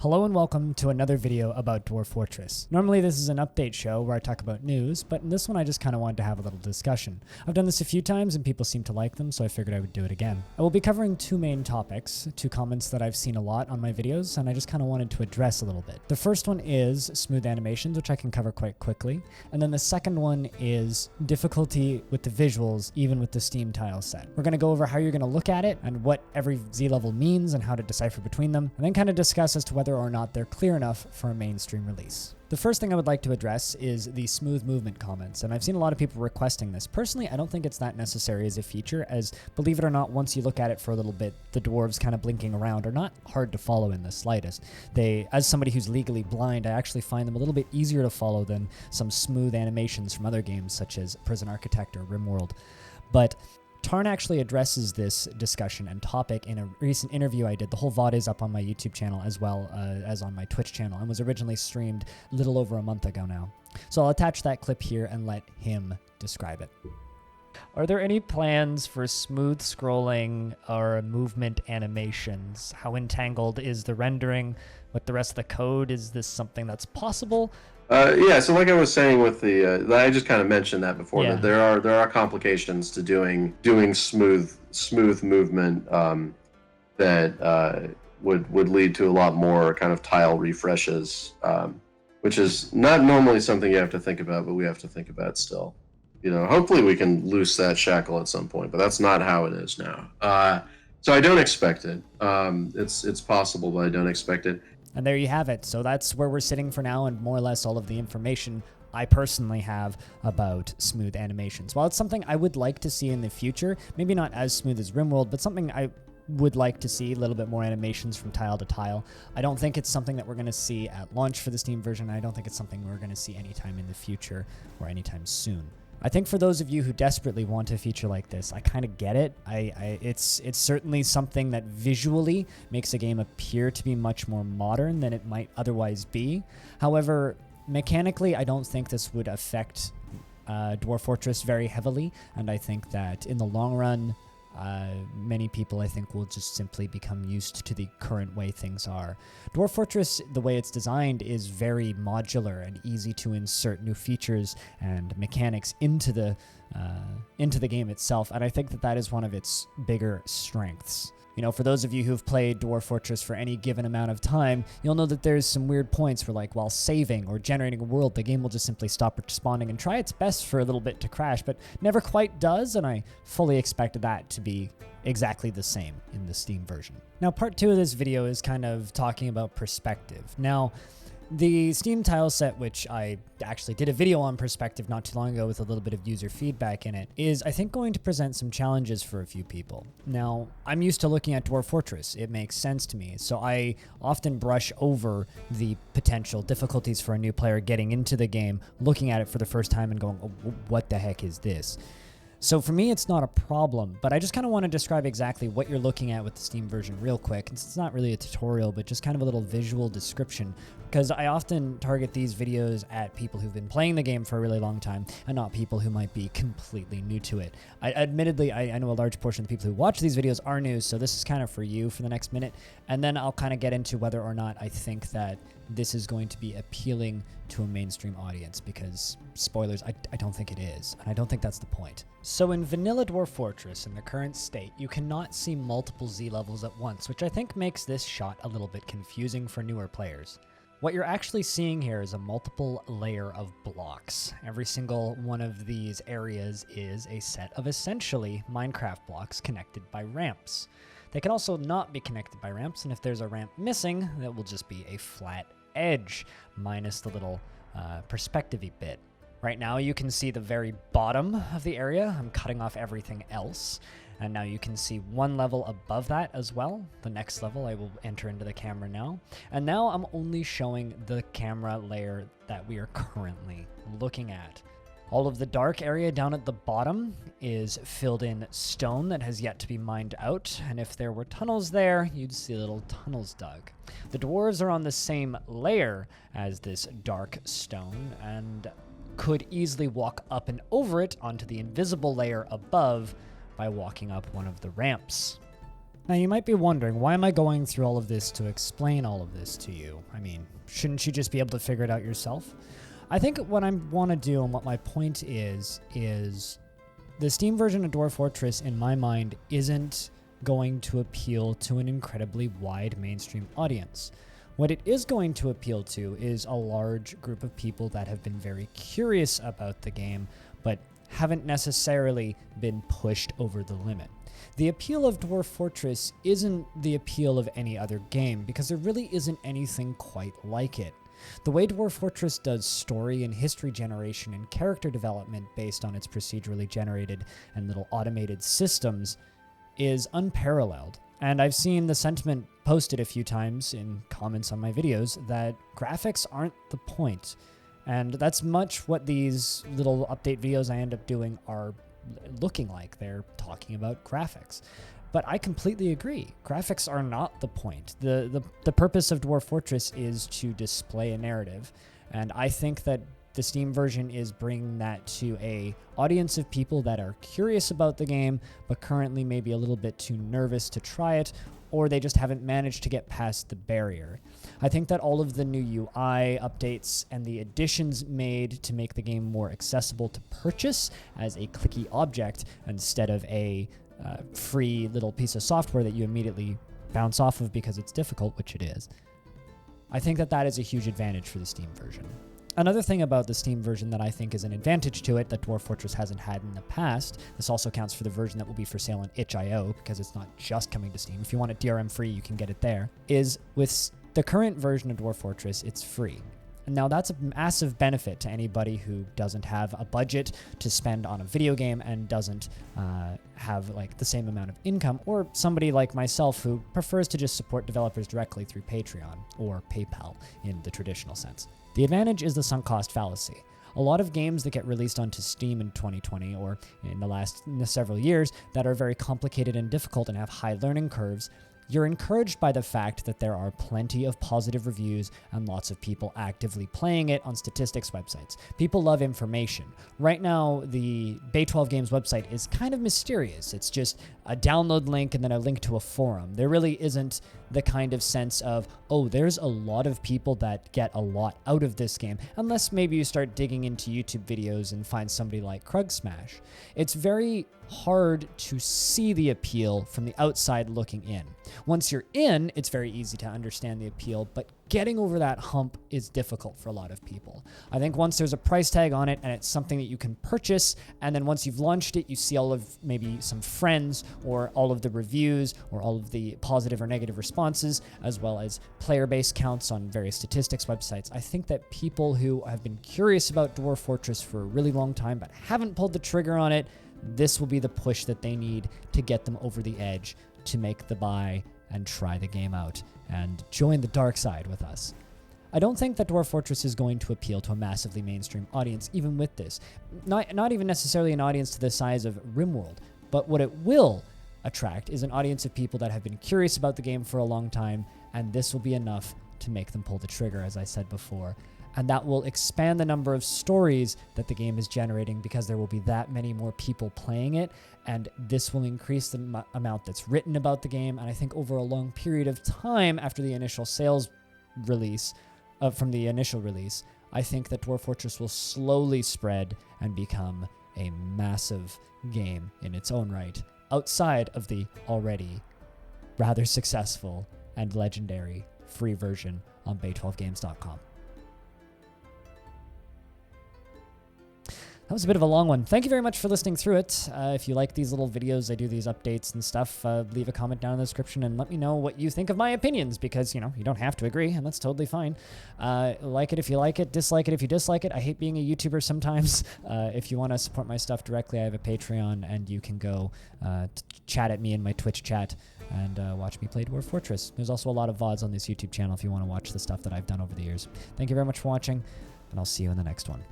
Hello and welcome to another video about Dwarf Fortress. Normally this is an update show where I talk about news, but in this one I just kind of wanted to have a little discussion. I've done this a few times and people seem to like them, so I figured I would do it again. I will be covering two main topics, two comments that I've seen a lot on my videos, and I just kind of wanted to address a little bit. The first one is smooth animations, which I can cover quite quickly, and then the second one is difficulty with the visuals, even with the Steam tile set. We're going to go over how you're going to look at it and what every Z level means and how to decipher between them, and then kind of discuss as to whether or not they're clear enough for a mainstream release. The first thing I would like to address is the smooth movement comments, and I've seen a lot of people requesting this. Personally, I don't think it's that necessary as a feature, as believe it or not, once you look at it for a little bit, the dwarves kind of blinking around are not hard to follow in the slightest. As somebody who's legally blind, I actually find them a little bit easier to follow than some smooth animations from other games such as Prison Architect or RimWorld. But Tarn actually addresses this discussion and topic in a recent interview I did. The whole VOD is up on my YouTube channel as well as on my Twitch channel and was originally streamed a little over a month ago now. So I'll attach that clip here and let him describe it. Are there any plans for smooth scrolling or movement animations? How entangled is the rendering with the rest of the code? Is this something that's possible? Yeah, so like I was saying with the, I just kind of mentioned that before, that there are complications to doing smooth movement that would lead to a lot more kind of tile refreshes, which is not normally something you have to think about, but we have to think about still. You know, hopefully we can loose that shackle at some point, but that's not how it is now. So I don't expect it. It's possible, but I don't expect it. And there you have it. So that's where we're sitting for now, and more or less all of the information I personally have about smooth animations. While it's something I would like to see in the future, maybe not as smooth as RimWorld, but something I would like to see a little bit more animations from tile to tile. I don't think it's something that we're going to see at launch for the Steam version. I don't think it's something we're going to see anytime in the future or anytime soon. I think for those of you who desperately want a feature like this, I kind of get it. It's certainly something that visually makes a game appear to be much more modern than it might otherwise be. However, mechanically, I don't think this would affect Dwarf Fortress very heavily, and I think that in the long run, many people, I think, will just simply become used to the current way things are. Dwarf Fortress, the way it's designed, is very modular and easy to insert new features and mechanics into the game itself, and I think that that is one of its bigger strengths. You know, for those of you who've played Dwarf Fortress for any given amount of time, you'll know that there's some weird points where, like, while saving or generating a world, the game will just simply stop responding and try its best for a little bit to crash, but never quite does, and I fully expected that to be exactly the same in the Steam version. Now, part 2 of this video is kind of talking about perspective. Now, the Steam tile set, which I actually did a video on perspective not too long ago with a little bit of user feedback in it, is, I think, going to present some challenges for a few people. Now, I'm used to looking at Dwarf Fortress. It makes sense to me, so I often brush over the potential difficulties for a new player getting into the game, looking at it for the first time and going, oh, what the heck is this? So for me, it's not a problem, but I just kind of want to describe exactly what you're looking at with the Steam version real quick. It's not really a tutorial, but just kind of a little visual description, because I often target these videos at people who've been playing the game for a really long time and not people who might be completely new to it. Admittedly, I know a large portion of the people who watch these videos are new, so this is kind of for you for the next minute, and then I'll kind of get into whether or not I think that this is going to be appealing to a mainstream audience, because, spoilers, I don't think it is, and I don't think that's the point. So in vanilla Dwarf Fortress, in the current state, you cannot see multiple Z levels at once, which I think makes this shot a little bit confusing for newer players. What you're actually seeing here is a multiple layer of blocks. Every single one of these areas is a set of essentially Minecraft blocks connected by ramps. They can also not be connected by ramps, and if there's a ramp missing, that will just be a flat edge, minus the little perspective-y bit. Right now you can see the very bottom of the area. I'm cutting off everything else. And now you can see one level above that as well. The next level I will enter into the camera now. And now I'm only showing the camera layer that we are currently looking at. All of the dark area down at the bottom is filled in stone that has yet to be mined out, and if there were tunnels there, you'd see little tunnels dug. The dwarves are on the same layer as this dark stone, and could easily walk up and over it onto the invisible layer above by walking up one of the ramps. Now you might be wondering, why am I going through all of this to explain all of this to you? I mean, shouldn't you just be able to figure it out yourself? I think what I want to do and what my point is the Steam version of Dwarf Fortress, in my mind, isn't going to appeal to an incredibly wide mainstream audience. What it is going to appeal to is a large group of people that have been very curious about the game, but haven't necessarily been pushed over the limit. The appeal of Dwarf Fortress isn't the appeal of any other game, because there really isn't anything quite like it. The way Dwarf Fortress does story and history generation and character development based on its procedurally generated and little automated systems is unparalleled. And I've seen the sentiment posted a few times in comments on my videos that graphics aren't the point. And that's much what these little update videos I end up doing are looking like. They're talking about graphics. But I completely agree. Graphics are not the point. The purpose of Dwarf Fortress is to display a narrative. And I think that the Steam version is bringing that to a audience of people that are curious about the game, but currently maybe a little bit too nervous to try it, or they just haven't managed to get past the barrier. I think that all of the new UI updates and the additions made to make the game more accessible to purchase as a clicky object instead of a free little piece of software that you immediately bounce off of because it's difficult, which it is. I think that that is a huge advantage for the Steam version. Another thing about the Steam version that I think is an advantage to it that Dwarf Fortress hasn't had in the past, this also counts for the version that will be for sale on itch.io because it's not just coming to Steam. If you want it DRM free, you can get it there, is with the current version of Dwarf Fortress, it's free. And now that's a massive benefit to anybody who doesn't have a budget to spend on a video game and doesn't have like the same amount of income, or somebody like myself who prefers to just support developers directly through Patreon or PayPal in the traditional sense. The advantage is the sunk cost fallacy. A lot of games that get released onto Steam in 2020 or in the last several years that are very complicated and difficult and have high learning curves, you're encouraged by the fact that there are plenty of positive reviews and lots of people actively playing it on statistics websites. People love information. Right now, the Bay12 Games website is kind of mysterious. It's just a download link and then a link to a forum. There really isn't the kind of sense of, oh, there's a lot of people that get a lot out of this game, unless maybe you start digging into YouTube videos and find somebody like Kruggsmash. It's very hard to see the appeal from the outside looking in. Once you're in, it's very easy to understand the appeal, but getting over that hump is difficult for a lot of people. I think once there's a price tag on it and it's something that you can purchase, and then once you've launched it, you see all of maybe some friends or all of the reviews or all of the positive or negative responses, as well as player base counts on various statistics websites. I think that people who have been curious about Dwarf Fortress for a really long time but haven't pulled the trigger on it, this will be the push that they need to get them over the edge to make the buy and try the game out and join the dark side with us. I don't think that Dwarf Fortress is going to appeal to a massively mainstream audience, even with this. Not even necessarily an audience to the size of RimWorld, but what it will attract is an audience of people that have been curious about the game for a long time, and this will be enough to make them pull the trigger, as I said before. And that will expand the number of stories that the game is generating because there will be that many more people playing it, and this will increase the amount that's written about the game. And I think over a long period of time after the initial sales release, from the initial release, I think that Dwarf Fortress will slowly spread and become a massive game in its own right, outside of the already rather successful and legendary free version on bay12games.com. That was a bit of a long one. Thank you very much for listening through it. If you like these little videos, I do these updates and stuff, leave a comment down in the description and let me know what you think of my opinions, because, you know, you don't have to agree, and that's totally fine. Like it if you like it, dislike it if you dislike it. I hate being a YouTuber sometimes. If you want to support my stuff directly, I have a Patreon, and you can go chat at me in my Twitch chat and watch me play Dwarf Fortress. There's also a lot of VODs on this YouTube channel if you want to watch the stuff that I've done over the years. Thank you very much for watching, and I'll see you in the next one.